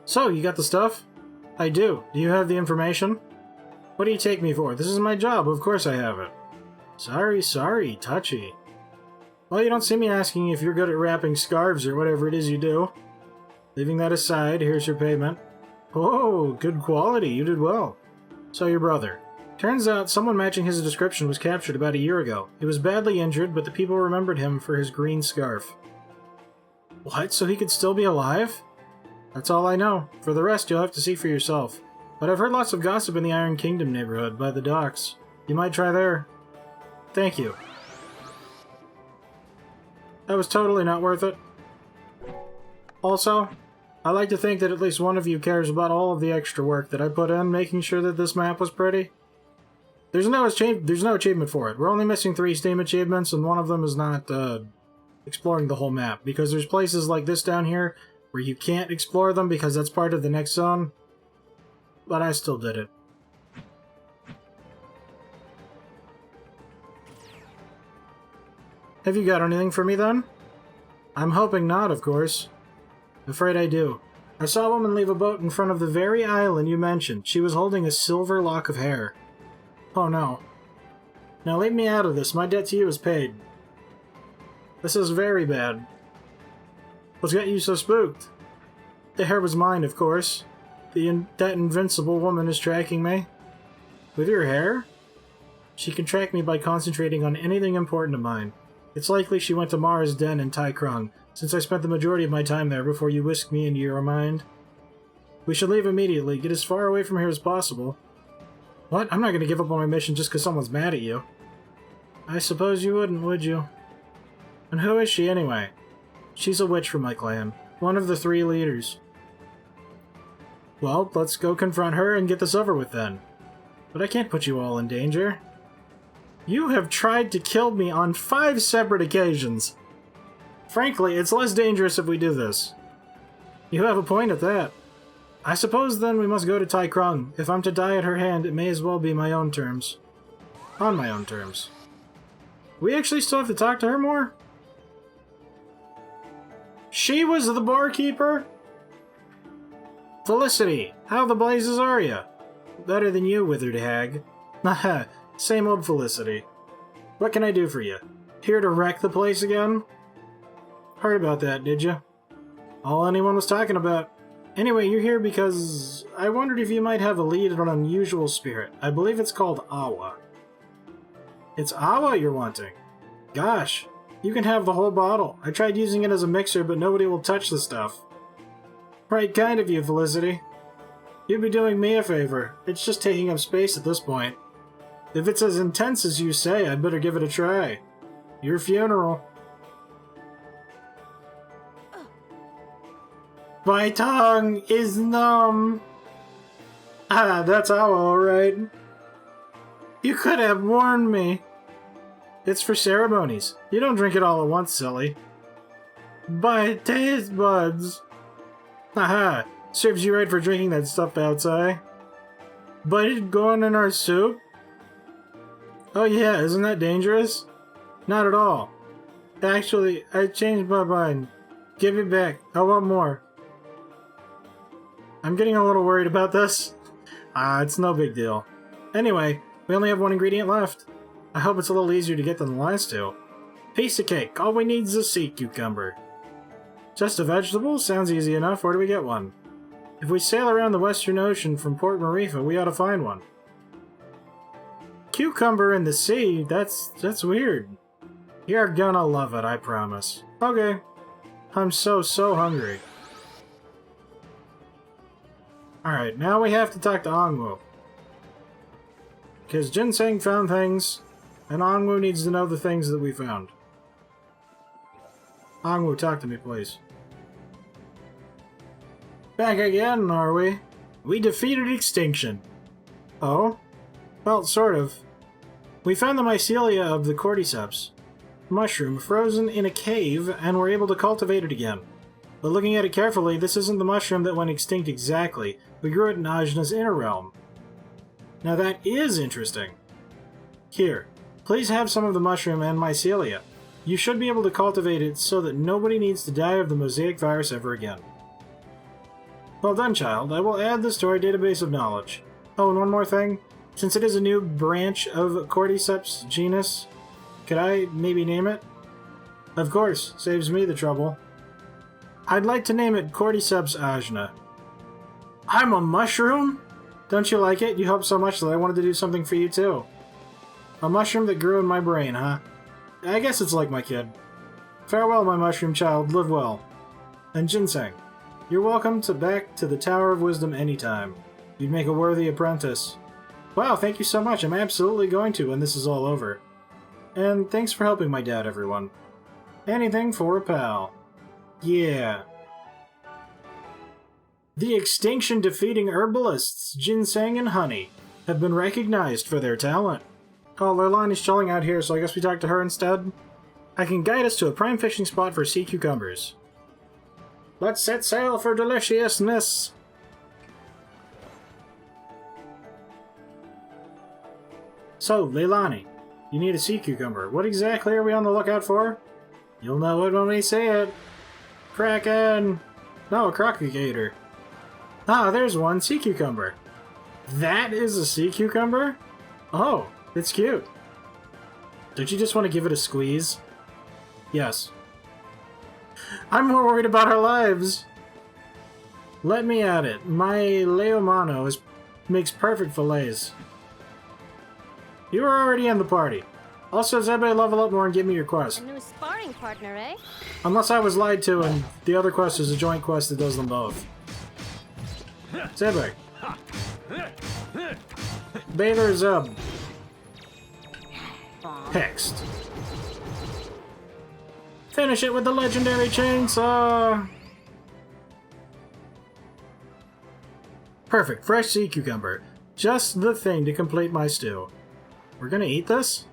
So, you got the stuff? I do. Do you have the information? What do you take me for? This is my job, of course I have it. Sorry, touchy. Well, you don't see me asking if you're good at wrapping scarves or whatever it is you do. Leaving that aside, here's your payment. Oh, good quality, you did well. So your brother. Turns out someone matching his description was captured about a year ago. He was badly injured, but the people remembered him for his green scarf. What? So he could still be alive? That's all I know. For the rest, you'll have to see for yourself. But I've heard lots of gossip in the Iron Kingdom neighborhood, by the docks. You might try there. Thank you. That was totally not worth it. Also, I like to think that at least one of you cares about all of the extra work that I put in making sure that this map was pretty. There's no achievement for it. We're only missing 3 Steam achievements, and one of them is not exploring the whole map, because there's places like this down here where you can't explore them because that's part of the next zone. But I still did it. Have you got anything for me then? I'm hoping not, of course. Afraid I do. I saw a woman leave a boat in front of the very island you mentioned. She was holding a silver lock of hair. Oh no. Now leave me out of this. My debt to you is paid. This is very bad. What's got you so spooked? The hair was mine, of course. That invincible woman is tracking me. With your hair? She can track me by concentrating on anything important of mine. It's likely she went to Mara's den in Tai Krung, since I spent the majority of my time there before you whisked me into your mind. We should leave immediately. Get as far away from here as possible. What? I'm not going to give up on my mission just because someone's mad at you. I suppose you wouldn't, would you? And who is she, anyway? She's a witch from my clan. One of the 3 leaders. Well, let's go confront her and get this over with then. But I can't put you all in danger. You have tried to kill me on 5 separate occasions. Frankly, it's less dangerous if we do this. You have a point at that. I suppose then we must go to Tai Krung. If I'm to die at her hand, it may as well be my own terms. On my own terms. We actually still have to talk to her more? She was the barkeeper? Felicity, how the blazes are ya? Better than you, withered hag. Haha, same old Felicity. What can I do for you? Here to wreck the place again? Heard about that, did you? All anyone was talking about. Anyway, you're here because I wondered if you might have a lead on an unusual spirit. I believe it's called Awa. It's Awa you're wanting? Gosh, you can have the whole bottle. I tried using it as a mixer, but nobody will touch the stuff. Right kind of you, Felicity. You'd be doing me a favor. It's just taking up space at this point. If it's as intense as you say, I'd better give it a try. Your funeral. My tongue is numb. Ah, that's all right. You could have warned me. It's for ceremonies. You don't drink it all at once, silly. My taste buds. Haha, serves you right for drinking that stuff outside. But it's going in our soup? Oh yeah, isn't that dangerous? Not at all. Actually, I changed my mind. Give it back. I want more. I'm getting a little worried about this. It's no big deal. Anyway, we only have 1 ingredient left. I hope it's a little easier to get than the last 2. Piece of cake. All we need is a sea cucumber. Just a vegetable? Sounds easy enough. Where do we get one? If we sail around the Western Ocean from Port Marifa, we ought to find one. Cucumber in the sea? That's weird. You're gonna love it, I promise. Okay. I'm so hungry. Alright, now we have to talk to Ongwu. Because Ginseng found things, and Ongwu needs to know the things that we found. Ongwu, talk to me, please. Back again, are we? We defeated extinction. Oh? Well, sort of. We found the mycelia of the cordyceps mushroom frozen in a cave, and were able to cultivate it again. But looking at it carefully, this isn't the mushroom that went extinct exactly. We grew it in Ajna's inner realm. Now that is interesting. Here, please have some of the mushroom and mycelia. You should be able to cultivate it so that nobody needs to die of the mosaic virus ever again. Well done, child. I will add this to our database of knowledge. Oh, and one more thing. Since it is a new branch of Cordyceps genus, could I maybe name it? Of course, saves me the trouble. I'd like to name it Cordyceps ajna. I'm a mushroom? Don't you like it? You helped so much that I wanted to do something for you too. A mushroom that grew in my brain, huh? I guess it's like my kid. Farewell, my mushroom child. Live well. And Ginseng, you're welcome back to the Tower of Wisdom anytime. You'd make a worthy apprentice. Wow, thank you so much. I'm absolutely going to when this is all over. And thanks for helping my dad, everyone. Anything for a pal. Yeah. The extinction-defeating herbalists, Ginseng and Honey, have been recognized for their talent. Oh, Leilani's chilling out here, so I guess we talk to her instead? I can guide us to a prime fishing spot for sea cucumbers. Let's set sail for deliciousness! So, Leilani, you need a sea cucumber. What exactly are we on the lookout for? You'll know it when we see it. Kraken! No, a crocagator. Ah, there's one sea cucumber. That is a sea cucumber? Oh, it's cute. Don't you just want to give it a squeeze? Yes. I'm more worried about our lives. Let me at it. My Leomano makes perfect fillets. You are already in the party. Also, Zebe, level up more and give me your quest. A new sparring partner, eh? Unless I was lied to and the other quest is a joint quest that does them both. Zebe. Bather Zub. Hexed. Finish it with the legendary chainsaw! Perfect, fresh sea cucumber. Just the thing to complete my stew. We're gonna eat this?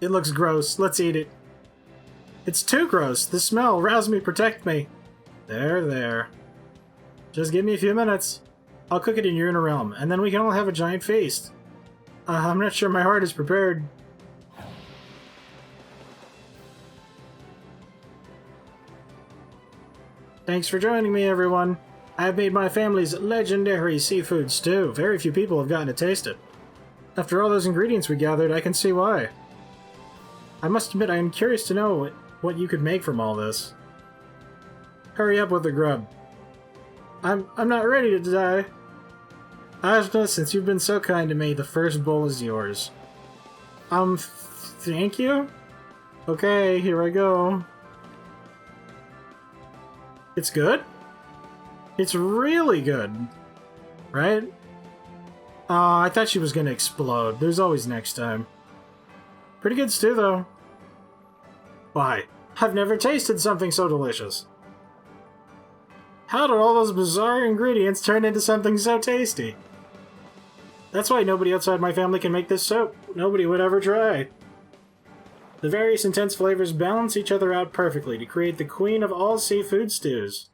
It looks gross. Let's eat it. It's too gross. The smell. Rouse me, protect me. There. Just give me a few minutes. I'll cook it in your inner realm, and then we can all have a giant feast. I'm not sure my heart is prepared. Thanks for joining me, everyone. I've made my family's legendary seafood stew. Very few people have gotten to taste it. After all those ingredients we gathered, I can see why. I must admit, I am curious to know what you could make from all this. Hurry up with the grub. I'm not ready to die. Ajna, since you've been so kind to me, the first bowl is yours. Thank you? Okay, here I go. It's good? It's really good. Right? I thought she was gonna explode. There's always next time. Pretty good stew, though. Why? I've never tasted something so delicious. How did all those bizarre ingredients turn into something so tasty? That's why nobody outside my family can make this soup. Nobody would ever try. The various intense flavors balance each other out perfectly to create the queen of all seafood stews.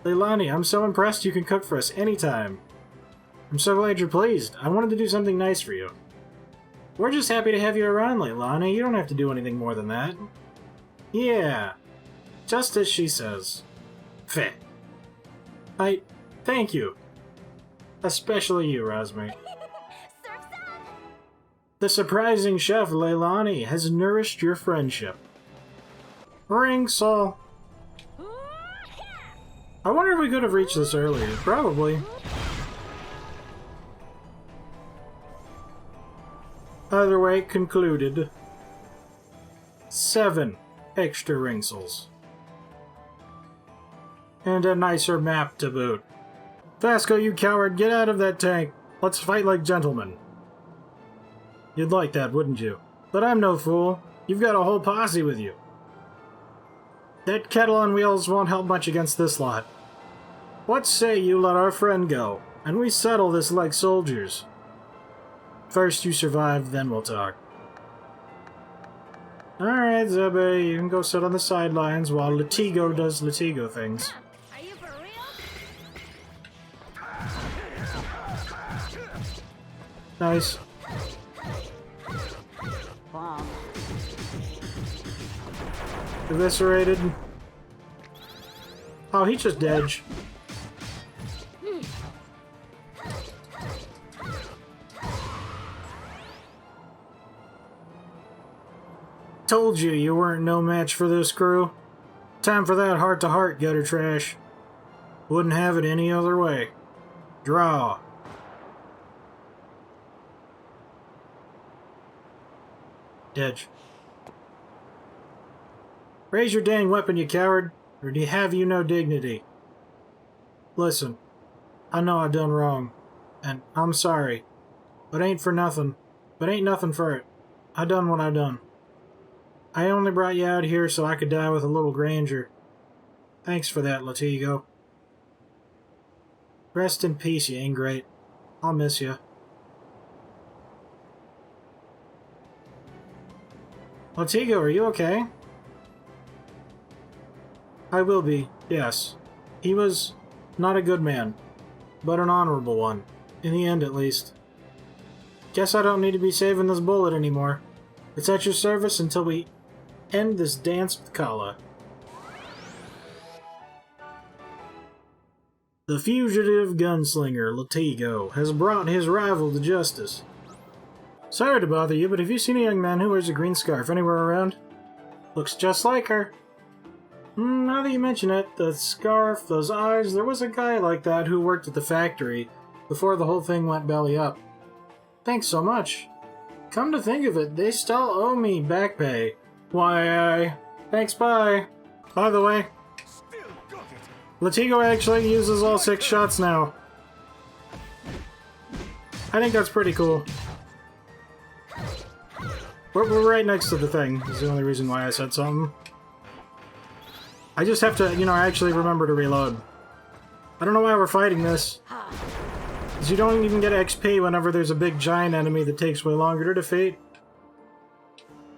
Leilani, I'm so impressed you can cook for us anytime. I'm so glad you're pleased. I wanted to do something nice for you. We're just happy to have you around, Leilani. You don't have to do anything more than that. Yeah. Just as she says. Feh. Thank you. Especially you, Razmi. The surprising chef, Leilani, has nourished your friendship. Ring Sol. I wonder if we could have reached this earlier. Probably. Either way, concluded. 7 extra ringsols. And a nicer map to boot. Vasco, you coward, get out of that tank. Let's fight like gentlemen. You'd like that, wouldn't you? But I'm no fool. You've got a whole posse with you. That kettle on wheels won't help much against this lot. What say you let our friend go, and we settle this like soldiers? First you survive, then we'll talk. Alright, Zebe, you can go sit on the sidelines while Latigo does Latigo things. Are you for real? Nice. Bomb. Eviscerated. Oh, he just dead. Told you you weren't no match for this crew. Time for that heart-to-heart, gutter trash. Wouldn't have it any other way. Draw. Edge. Raise your dang weapon, you coward, or do you have you no dignity? Listen, I know I done wrong, and I'm sorry, but ain't nothing for it. I done what I done. I only brought you out here so I could die with a little grandeur. Thanks for that, Latigo. Rest in peace, you ingrate. I'll miss you. Latigo, are you okay? I will be, yes. He was not a good man, but an honorable one. In the end, at least. Guess I don't need to be saving this bullet anymore. It's at your service until we end this dance with Kala. The fugitive gunslinger, Latigo, has brought his rival to justice. Sorry to bother you, but have you seen a young man who wears a green scarf anywhere around? Looks just like her. Now that you mention it, the scarf, those eyes, there was a guy like that who worked at the factory before the whole thing went belly up. Thanks so much. Come to think of it, they still owe me back pay. Why, thanks, bye. By the way, Latigo actually uses all 6 shots now. I think that's pretty cool. We're right next to the thing, is the only reason why I said something. I just have to, actually remember to reload. I don't know why we're fighting this. Because you don't even get XP whenever there's a big giant enemy that takes way longer to defeat.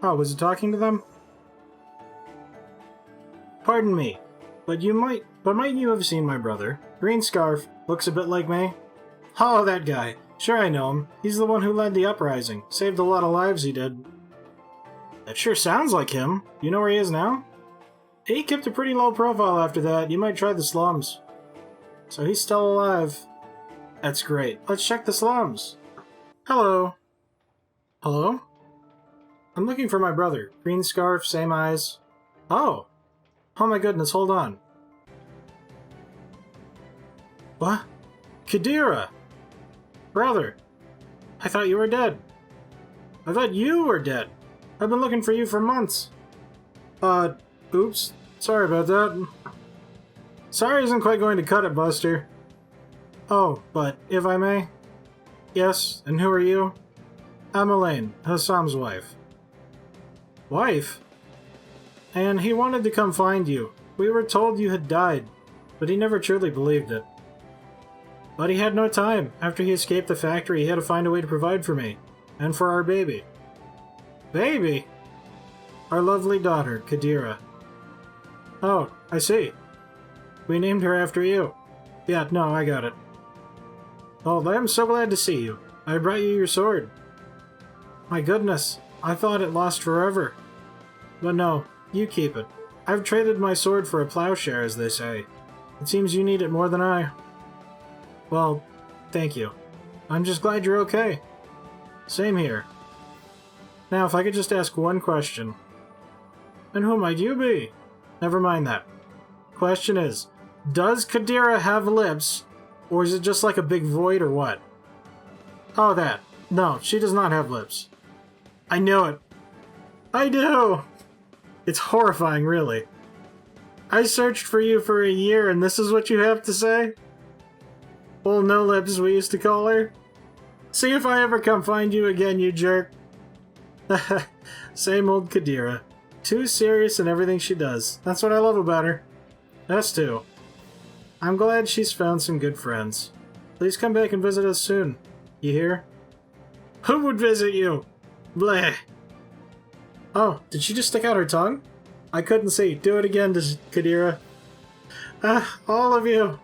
Oh, was it talking to them? Pardon me, but might you have seen my brother? Green scarf, looks a bit like me. Oh, that guy. Sure, I know him. He's the one who led the uprising. Saved a lot of lives, he did. That sure sounds like him. You know where he is now? He kept a pretty low profile after that. You might try the slums. So he's still alive. That's great. Let's check the slums. Hello. Hello? I'm looking for my brother. Green scarf, same eyes. Oh. Oh my goodness, hold on. What? Kadira! Brother! I thought you were dead. I thought you were dead. I've been looking for you for months. Oops. Sorry about that. Sorry isn't quite going to cut it, Buster. Oh, but if I may? Yes, and who are you? I'm Elaine, Hassam's wife. Wife? And he wanted to come find you. We were told you had died, but he never truly believed it. But he had no time. After he escaped the factory, he had to find a way to provide for me. And for our baby. Baby? Our lovely daughter, Kadira. Oh, I see. We named her after you. Yeah, no, I got it. Oh, I am so glad to see you. I brought you your sword. My goodness, I thought it lost forever. But no, you keep it. I've traded my sword for a plowshare, as they say. It seems you need it more than I. Well, thank you. I'm just glad you're okay. Same here. Now, if I could just ask one question. And who might you be? Never mind that. Question is, does Kadira have lips, or is it just like a big void or what? Oh, that. No, she does not have lips. I knew it. I do! It's horrifying, really. I searched for you for a year, and this is what you have to say? Well, no lips, we used to call her. See if I ever come find you again, you jerk. Same old Kadira. Too serious in everything she does. That's what I love about her. Us too. I'm glad she's found some good friends. Please come back and visit us soon. You hear? Who would visit you? Bleh. Oh, did she just stick out her tongue? I couldn't see. Do it again, Kadira. All of you.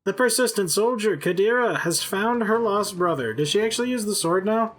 The persistent soldier, Kadira, has found her lost brother. Does she actually use the sword now?